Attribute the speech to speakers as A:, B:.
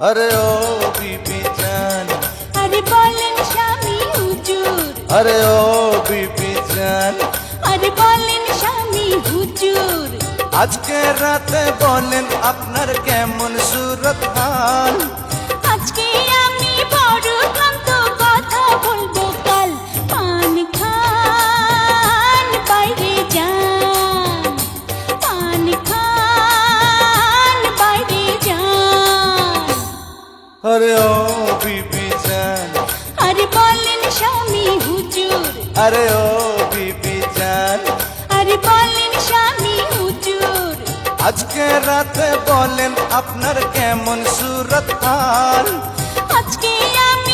A: अरे ओ बीबी जान,
B: अरे बोलेन स्वामी हुजूर,
A: अरे ओ बीबी जान,
B: अरे बोलेन स्वामी हुजूर।
A: আজকে রাতে বলেন আপনার কেমন সুরত হাল।
B: আজকে আমি বড় ক্লান্ত, কথা বলবো কাল। পান খান বাইরে যান, পান খান বাইরে যান।
A: अरे ओ बीबी जान,
B: अरे बोलेन स्वामी हुजूर,
A: अरे ओ बीबी जान,
B: अरे बोलेन स्वामी हुजूर।
A: আজকে রাতে বলেন আপনার কেমন সুরত হাল।
B: আজকে আমি